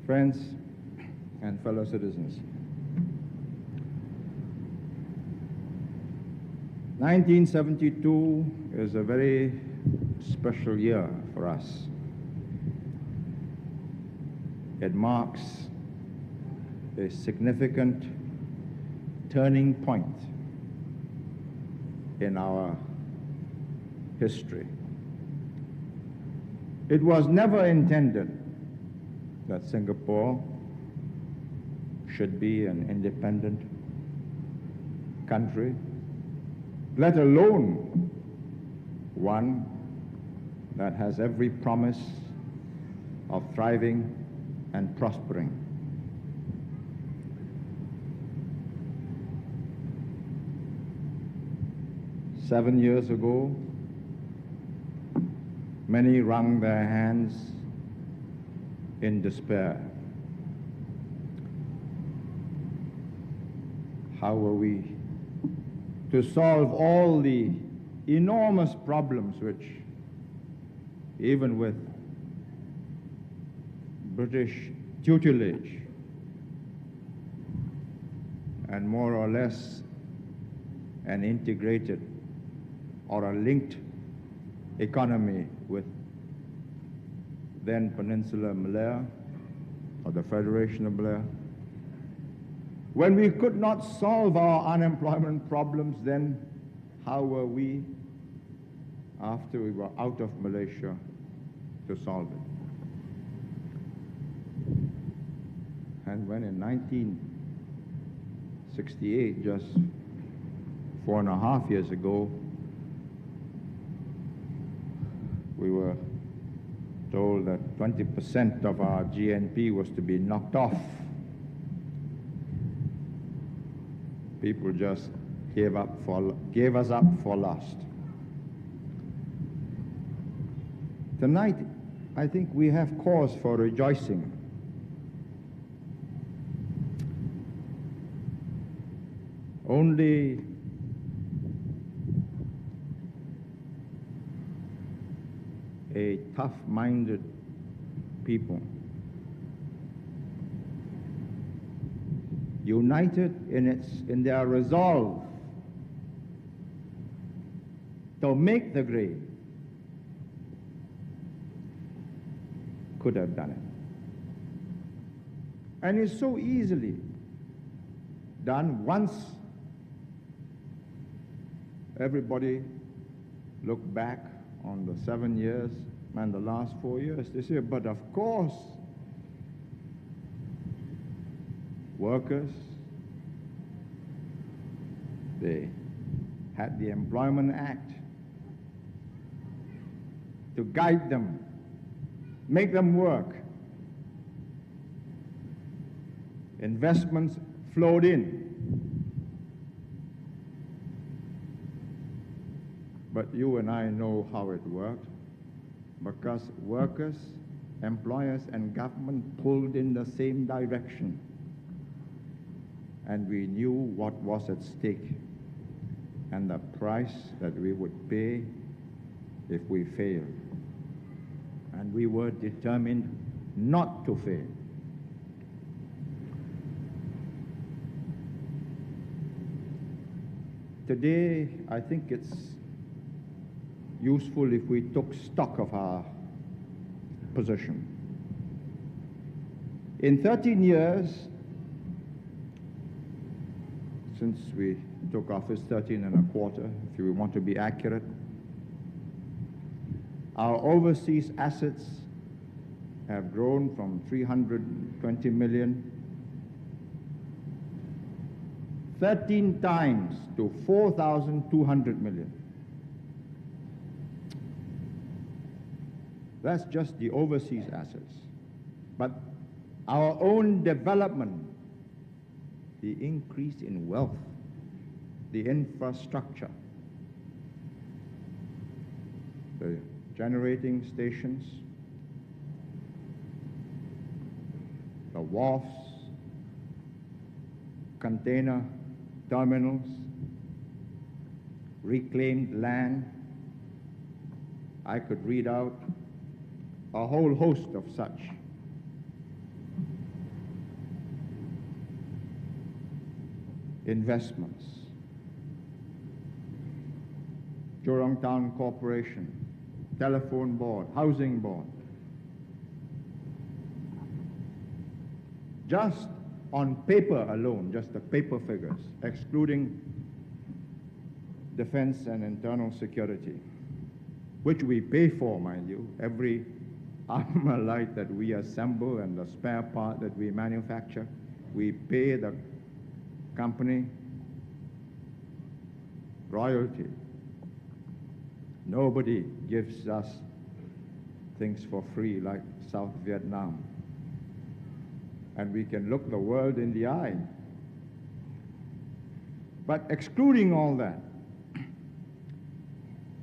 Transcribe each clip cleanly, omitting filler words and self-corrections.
Friends and fellow citizens, 1972 is a very special year for us. It marks a significant turning point in our history. It was never intended that Singapore should be an independent country, let alone one that has every promise of thriving and prospering. Seven years ago, many wrung their hands in despair. How were we to solve all the enormous problems which, even with British tutelage and more or less an integrated or a linked economy with then Peninsular Malaya or the Federation of Malaya, when we could not solve our unemployment problems, then how were we, after we were out of Malaysia, to solve it? And when in 1968, just 4.5 years ago, we were told that 20% of our GNP was to be knocked off, people just gave us up for lost. Tonight, I think we have cause for rejoicing. Only a tough-minded people, united in their resolve to make the grade, could have done it. And it's so easily done once everybody look back on the 7 years and the last 4 years. They say, but of course, workers, they had the Employment Act to guide them, make them work. Investments flowed in. But you and I know how it worked, because workers, employers, and government pulled in the same direction. And we knew what was at stake and the price that we would pay if we failed. And we were determined not to fail. Today, I think it's useful if we took stock of our position. In 13 years, since we took office, 13.25, if you want to be accurate, our overseas assets have grown from 320 million 13 times to 4,200 million. That's just the overseas assets. But our own development, the increase in wealth, the infrastructure, the generating stations, the wharfs, container terminals, reclaimed land. I could read out a whole host of such. investments, Jurong Town Corporation, Telephone Board, Housing Board. Just on paper alone, just the paper figures, excluding defense and internal security, which we pay for, mind you, every armor light that we assemble and the spare part that we manufacture, we pay the company royalty. Nobody gives us things for free like South Vietnam. And we can look the world in the eye. But excluding all that,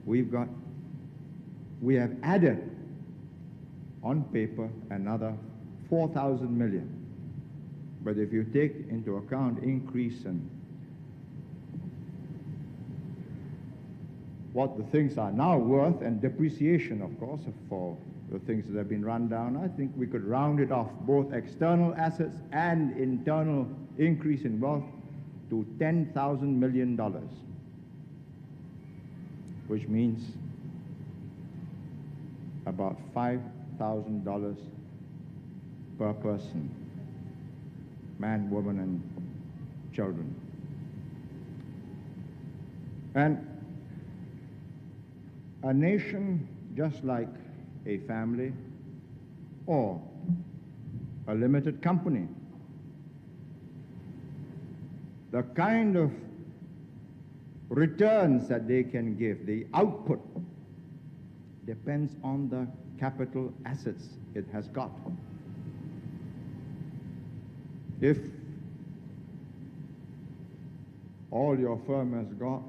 we have added on paper another 4,000 million. But if you take into account increase in what the things are now worth and depreciation, of course, for the things that have been run down, I think we could round it off, both external assets and internal increase in wealth, to $10,000 million, which means about $5,000 per person, man, woman, and children. And a nation, just like a family or a limited company, the kind of returns that they can give, the output, depends on the capital assets it has got. If all your firm has got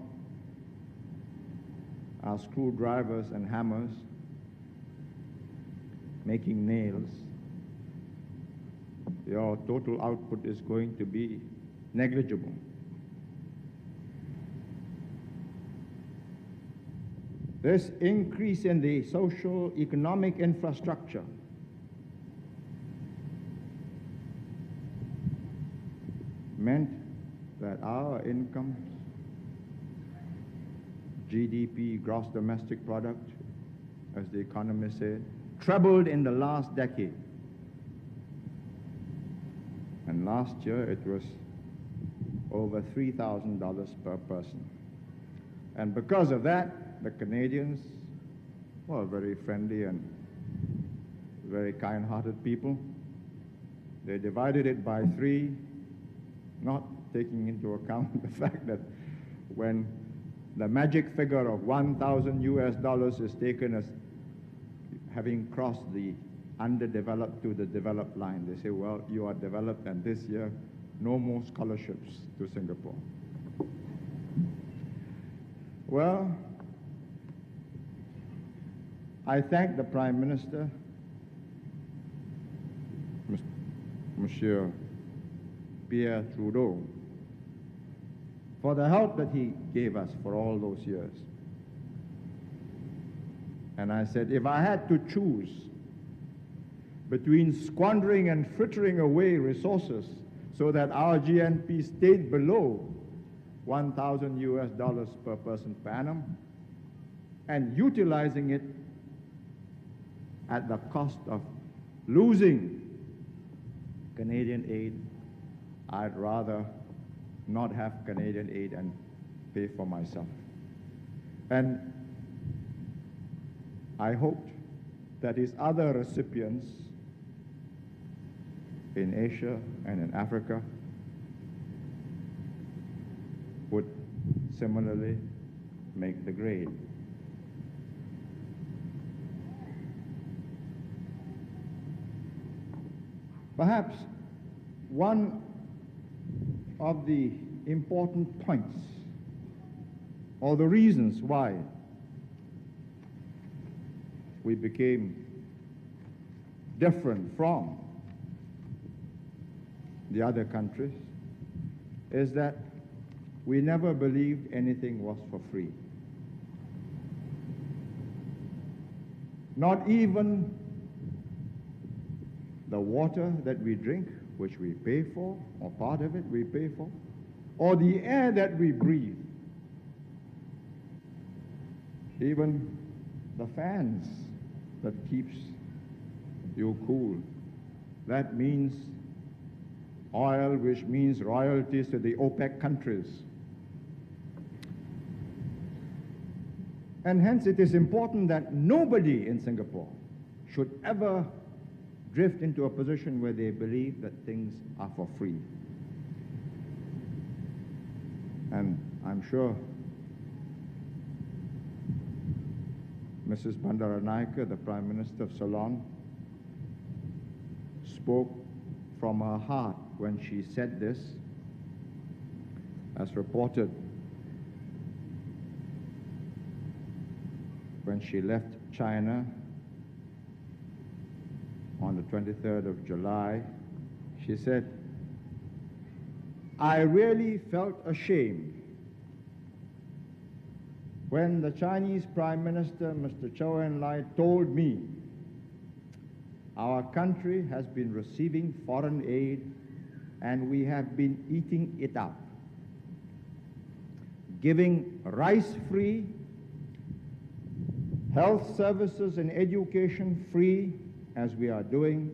are screwdrivers and hammers, making nails, your total output is going to be negligible. This increase in the social economic infrastructure meant that our incomes, GDP, gross domestic product, as the economists said, trebled in the last decade. And last year it was over $3,000 per person. And because of that, the Canadians, well, very friendly and very kind-hearted people, they divided it by 3, not taking into account the fact that when the magic figure of $1,000 is taken as having crossed the underdeveloped to the developed line, they say, well, you are developed, and this year, no more scholarships to Singapore. Well, I thank the Prime Minister, Monsieur Pierre Trudeau, for the help that he gave us for all those years. And I said, if I had to choose between squandering and frittering away resources so that our GNP stayed below $1,000 per person per annum, and utilizing it at the cost of losing Canadian aid, I'd rather not have Canadian aid and pay for myself. And I hoped that his other recipients in Asia and in Africa would similarly make the grade. Perhaps one of the important points, or the reasons why we became different from the other countries, is that we never believed anything was for free. Not even the water that we drink, which we pay for, or part of it we pay for, or the air that we breathe, even the fans that keeps you cool. That means oil, which means royalties to the OPEC countries. And hence it is important that nobody in Singapore should ever drift into a position where they believe that things are for free. And I'm sure Mrs. Bandaranaike, the Prime Minister of Ceylon, spoke from her heart when she said this, as reported when she left China on the 23rd of July. She said, "I really felt ashamed when the Chinese Prime Minister, Mr. Zhou Enlai, told me our country has been receiving foreign aid and we have been eating it up, giving rice-free, health services and education free as we are doing,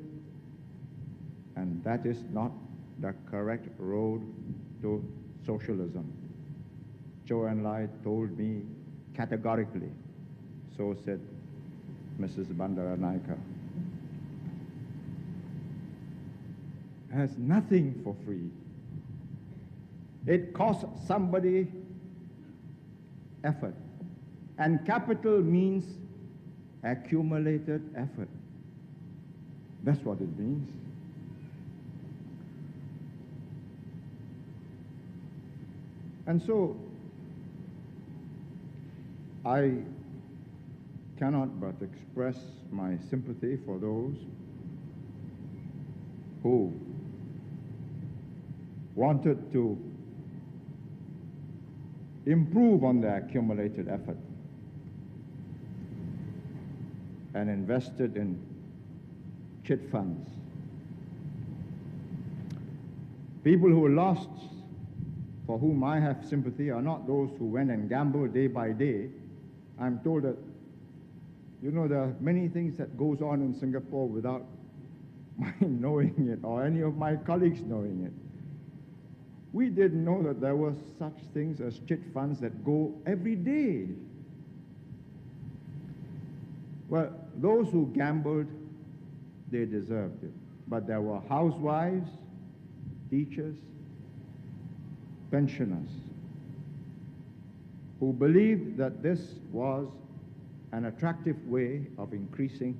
and that is not the correct road to socialism." Zhou Enlai told me categorically. So said Mrs. Bandaranaike. Has nothing for free. It costs somebody effort. And capital means accumulated effort. That's what it means. And so, I cannot but express my sympathy for those who wanted to improve on their accumulated effort and invested in chit funds. People who lost, for whom I have sympathy, are not those who went and gambled day by day. I'm told that, you know, there are many things that goes on in Singapore without my knowing it or any of my colleagues knowing it. We didn't know that there were such things as chit funds that go every day. Well, those who gambled, they deserved it. But there were housewives, teachers, pensioners, who believed that this was an attractive way of increasing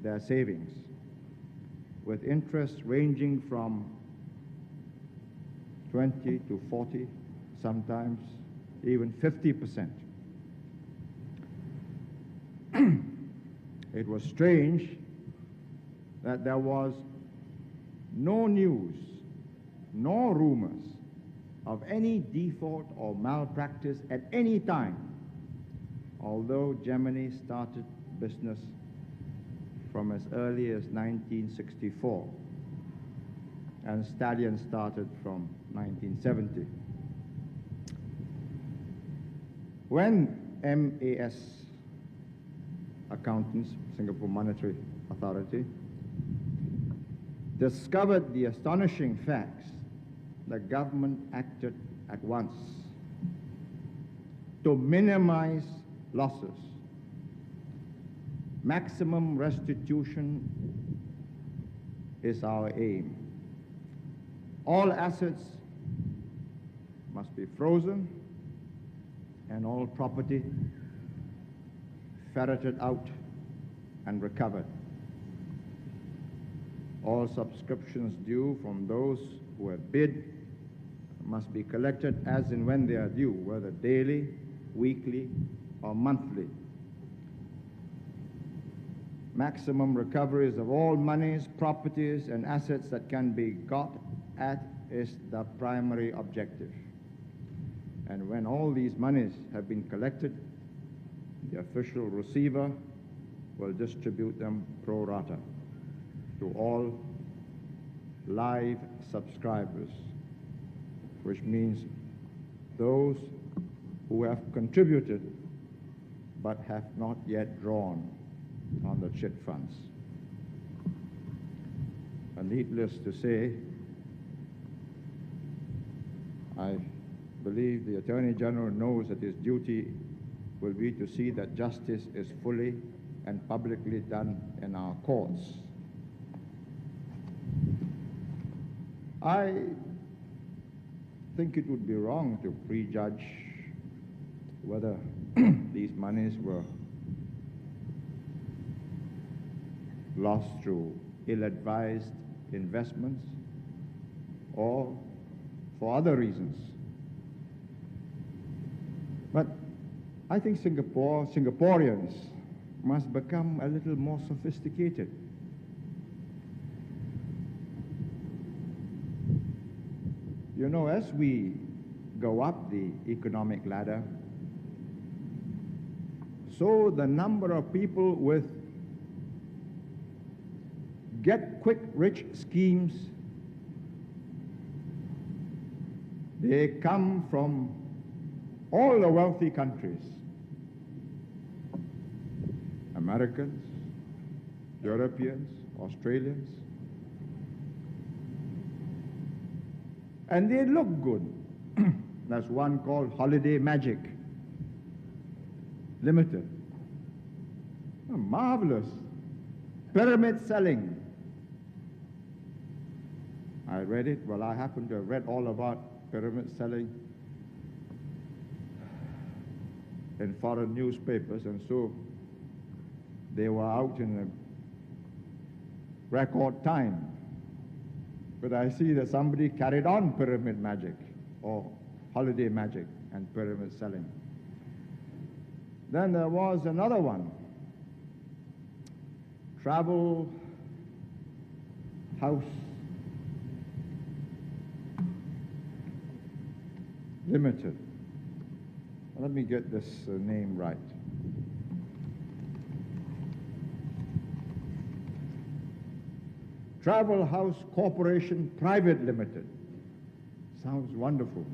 their savings, with interest ranging from 20 to 40, sometimes even 50%. It was strange that there was no news, nor rumors of any default or malpractice at any time, although Germany started business from as early as 1964, and Stallion started from 1970. When MAS accountants, Singapore Monetary Authority, discovered the astonishing facts, the government acted at once to minimize losses. Maximum restitution is our aim. All assets must be frozen and all property ferreted out and recovered. All subscriptions due from those who have bid must be collected as and when they are due, whether daily, weekly, or monthly. Maximum recoveries of all monies, properties, and assets that can be got at is the primary objective. And when all these monies have been collected, the official receiver will distribute them pro rata to all live subscribers. which means those who have contributed but have not yet drawn on the chit funds. And needless to say, I believe the Attorney General knows that his duty will be to see that justice is fully and publicly done in our courts. I think it would be wrong to prejudge whether these monies were lost through ill-advised investments or for other reasons. But I think Singaporeans must become a little more sophisticated. You know, as we go up the economic ladder, so the number of people with get-quick-rich schemes, they come from all the wealthy countries. Americans, Europeans, Australians. And they look good. There's one called Holiday Magic Limited. Oh, marvelous. Pyramid selling. I read it. Well, I happen to have read all about pyramid selling in foreign newspapers, and so they were out in a record time. But I see that somebody carried on pyramid magic or holiday magic and pyramid selling. Then there was another one, Travel House Limited. Let me get this name right. Travel House Corporation Private Limited. Sounds wonderful.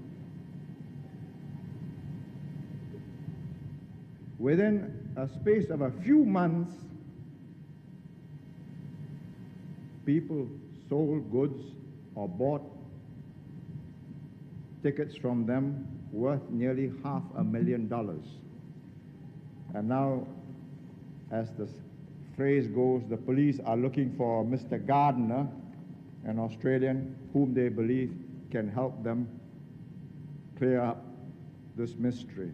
Within a space of a few months, people sold goods or bought tickets from them worth nearly $500,000. And now, as the phrase goes, the police are looking for Mr. Gardner, an Australian whom they believe can help them clear up this mystery.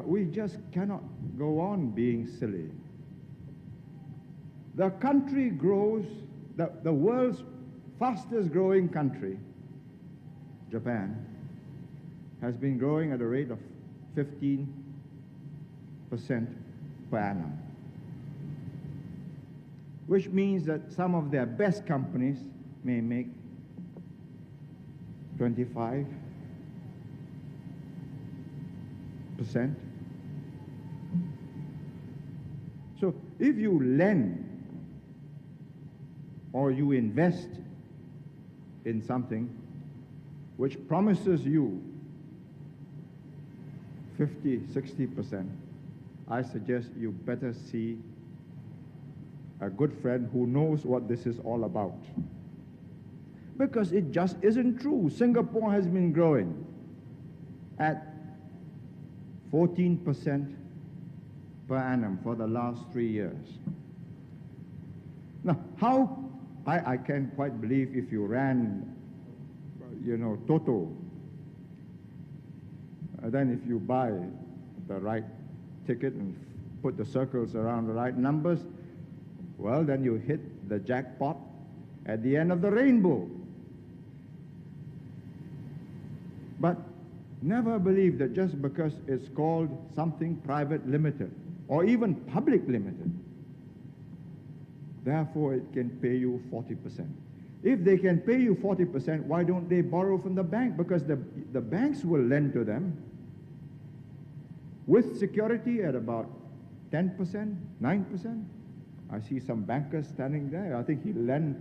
We just cannot go on being silly. The country grows, the world's fastest growing country, Japan, has been growing at a rate of 15% per annum, which means that some of their best companies may make 25%. So if you lend or you invest in something which promises you 50, 60%, I suggest you better see a good friend who knows what this is all about. Because it just isn't true. Singapore has been growing at 14% per annum for the last 3 years. Now, how, I can't quite believe if you ran, Toto, then if you buy the right ticket and put the circles around the right numbers, well, then you hit the jackpot at the end of the rainbow. But never believe that just because it's called something private limited or even public limited, therefore it can pay you 40%. If they can pay you 40%, why don't they borrow from the bank? Because the banks will lend to them with security at about 10%, 9%. I see some bankers standing there. I think he'll lend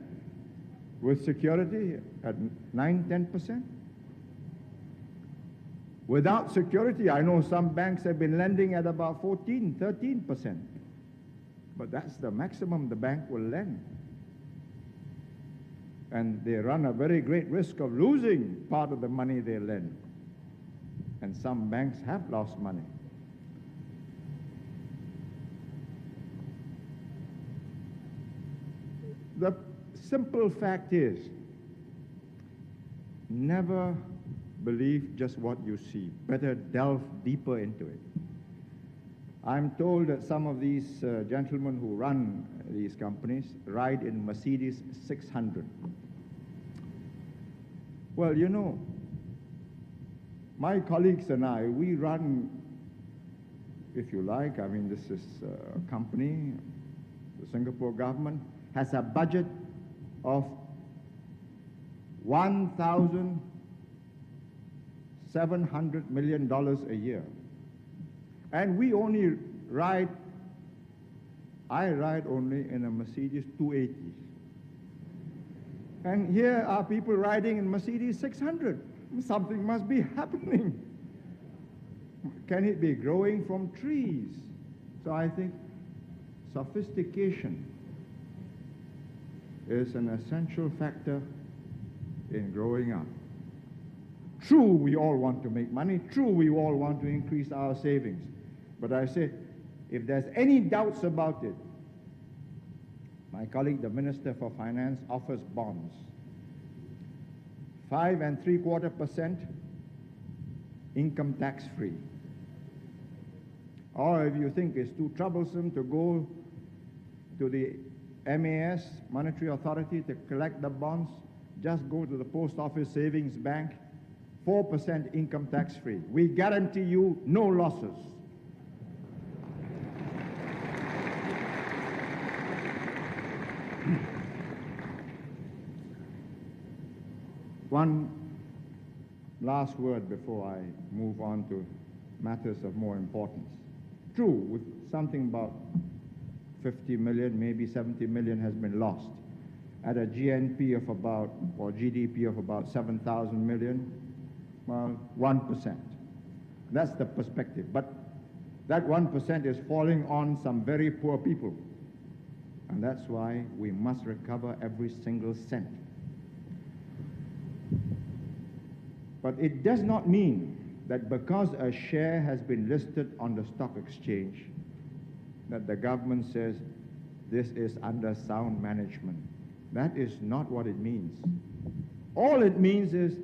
with security at 9–10%. Without security, I know some banks have been lending at about 14–13%. But that's the maximum the bank will lend. And they run a very great risk of losing part of the money they lend. And some banks have lost money. The simple fact is, never believe just what you see. Better delve deeper into it. I'm told that some of these gentlemen who run these companies ride in Mercedes 600. Well, you know, my colleagues and I, we run, if you like, I mean, this is a company, the Singapore government has a budget of $1,700 million a year. And we only ride, I ride only in a Mercedes 280. And here are people riding in Mercedes 600. Something must be happening. Can it be growing from trees? So I think sophistication is an essential factor in growing up. True, we all want to make money. True, we all want to increase our savings. But I say, if there's any doubts about it, my colleague, the Minister for Finance, offers bonds. 5.75% income tax free. Or if you think it's too troublesome to go to the MAS, Monetary Authority, to collect the bonds, just go to the Post Office Savings Bank, 4% income tax free. We guarantee you no losses. One last word before I move on to matters of more importance. True, with something about 50 million, maybe 70 million has been lost at a GNP of about, or GDP of about 7,000 million, well, 1%. That's the perspective. But that 1% is falling on some very poor people. And that's why we must recover every single cent. But it does not mean that because a share has been listed on the stock exchange, that the government says this is under sound management. That is not what it means. All it means is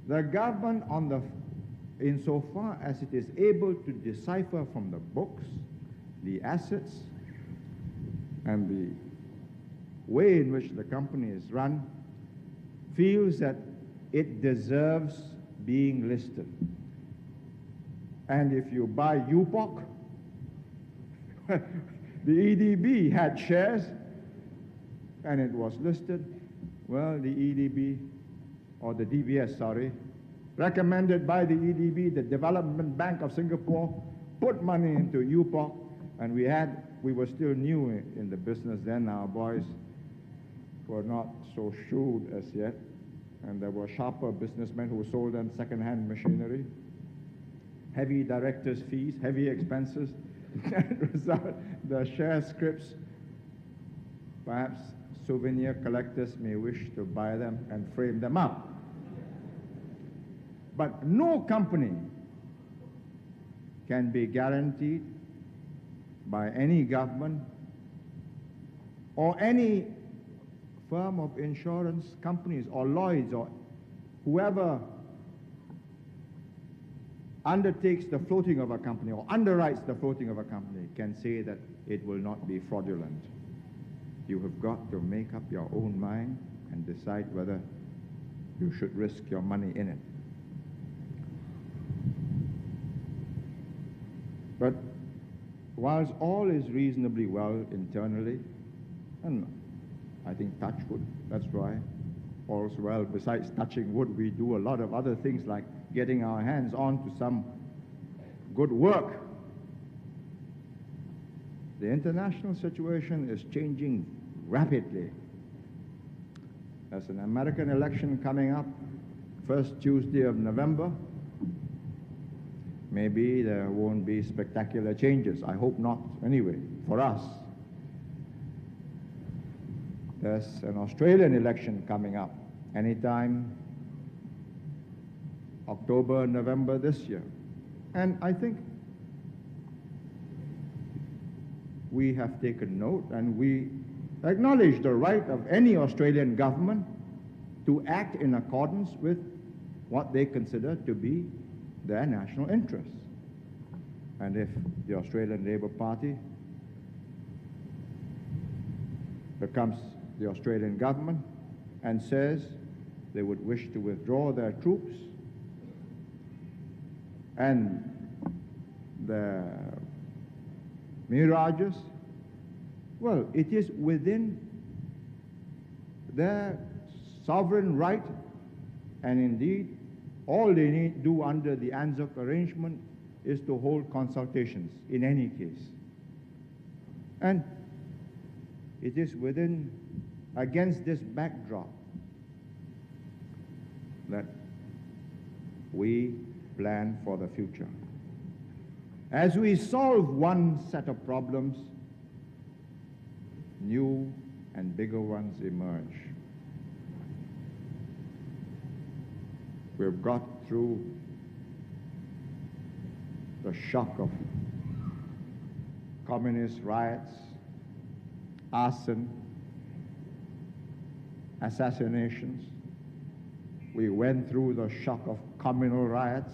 the government, insofar as it is able to decipher from the books, the assets, and the way in which the company is run, feels that it deserves being listed. And if you buy UPOC, the EDB had shares and it was listed. Well, the EDB, or the DBS, sorry, recommended by the EDB, the Development Bank of Singapore, put money into UPOC, and we were still new in the business then. Our boys were not so shrewd as yet, and there were sharper businessmen who sold them second-hand machinery, heavy directors' fees, heavy expenses. The share scripts, perhaps souvenir collectors may wish to buy them and frame them up. But no company can be guaranteed by any government or any firm of insurance companies or Lloyds or whoever undertakes the floating of a company or underwrites the floating of a company can say that it will not be fraudulent. You have got to make up your own mind and decide whether you should risk your money in it. But whilst all is reasonably well internally, and I think touch wood, that's why all's well. Besides touching wood, we do a lot of other things like getting our hands on to some good work. The international situation is changing rapidly. There's an American election coming up, first Tuesday of November. Maybe there won't be spectacular changes. I hope not, anyway, for us. There's an Australian election coming up anytime October, November this year. And I think we have taken note and we acknowledge the right of any Australian government to act in accordance with what they consider to be their national interests. And if the Australian Labor Party becomes the Australian government and says they would wish to withdraw their troops and the mirages, well, it is within their sovereign right, and indeed all they need to do under the ANZUC arrangement is to hold consultations in any case. And it is against this backdrop that we plan for the future. As we solve one set of problems, new and bigger ones emerge. We've got through the shock of communist riots, arson, assassinations. We went through the shock of communal riots,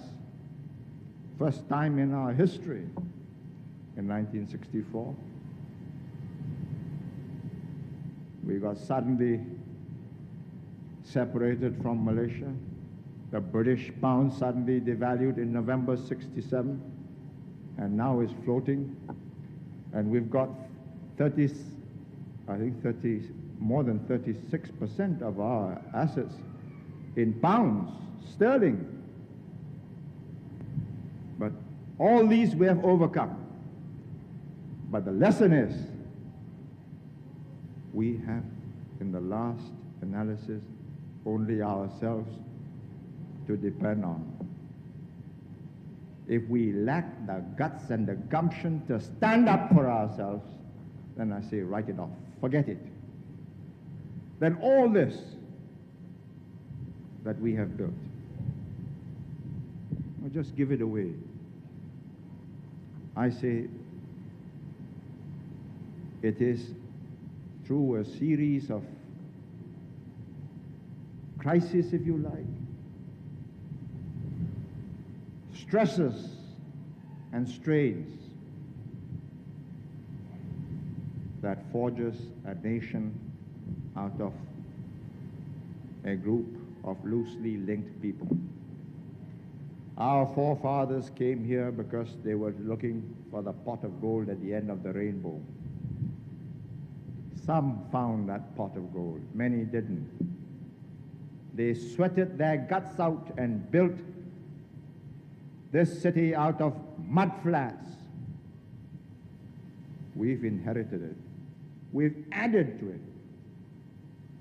first time in our history, in 1964. We got suddenly separated from Malaysia. The British pound suddenly devalued in November 67 and now is floating. And we've got more than 36% of our assets in pounds sterling. But all these we have overcome. But the lesson is, we have, in the last analysis, only ourselves to depend on. If we lack the guts and the gumption to stand up for ourselves, then I say, write it off, forget it. Then all this that we have built, we'll just give it away. I say, it is through a series of crises, if you like, stresses and strains that forges a nation out of a group of loosely linked people. Our forefathers came here because they were looking for the pot of gold at the end of the rainbow. Some found that pot of gold, many didn't. They sweated their guts out and built this city out of mud flats. We've inherited it. We've added to it.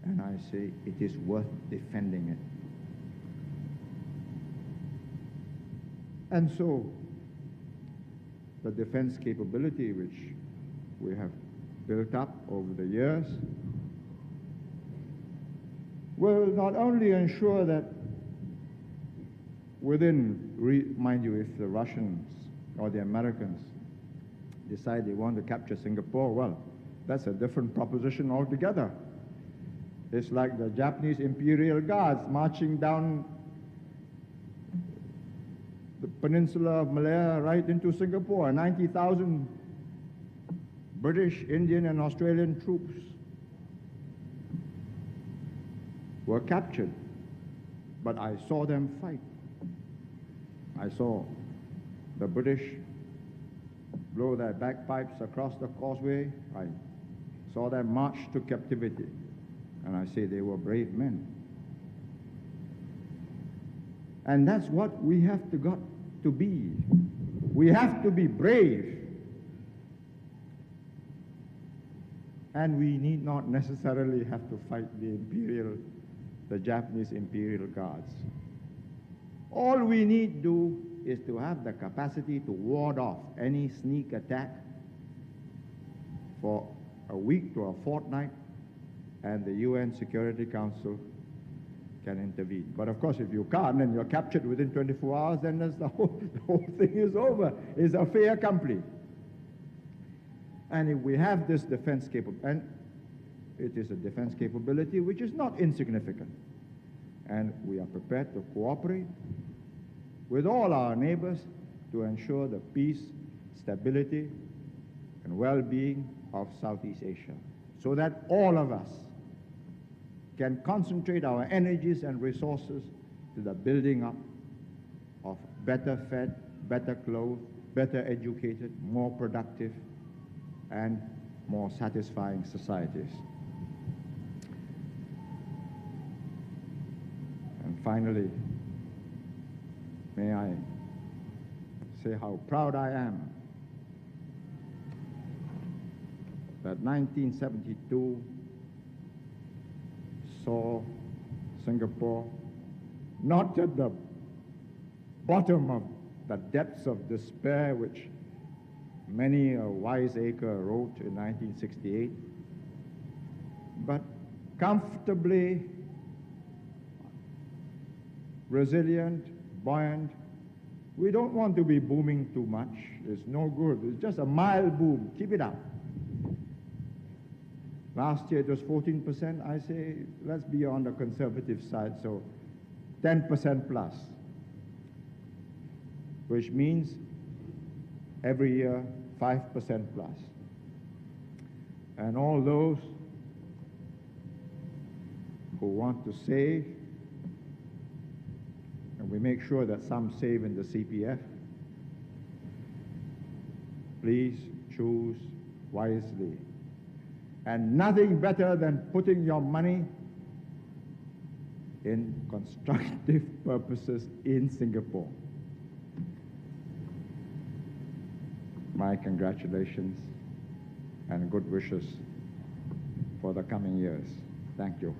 And I say it is worth defending it. And so, the defense capability which we have built up over the years will not only ensure that mind you, if the Russians or the Americans decide they want to capture Singapore, well, that's a different proposition altogether. It's like the Japanese Imperial Guards marching down the peninsula of Malaya right into Singapore, 90,000 British, Indian, and Australian troops were captured, but I saw them fight. I saw the British blow their bagpipes across the causeway. I saw them march to captivity, and I say they were brave men. And that's what we have got to be. We have to be brave. And we need not necessarily have to fight the Japanese Imperial Guards. All we need to do is to have the capacity to ward off any sneak attack for a week to a fortnight, and the UN Security Council can intervene. But of course, if you can't and you're captured within 24 hours, then the whole thing is over. It's a fait accompli. And if we have this defense capability, and it is a defense capability which is not insignificant, and we are prepared to cooperate with all our neighbors to ensure the peace, stability, and well-being of Southeast Asia, so that all of us can concentrate our energies and resources to the building up of better fed, better clothed, better educated, more productive, and more satisfying societies. And finally, may I say how proud I am that 1972 saw Singapore not at the bottom of the depths of despair which many a wiseacre wrote in 1968, but comfortably resilient, buoyant. We don't want to be booming too much. It's no good. It's just a mild boom. Keep it up. Last year it was 14%. I say let's be on the conservative side, so 10% plus, which means every year 5% plus. And all those who want to save, and we make sure that some save in the CPF, please choose wisely. And nothing better than putting your money in constructive purposes in Singapore. My congratulations and good wishes for the coming years. Thank you.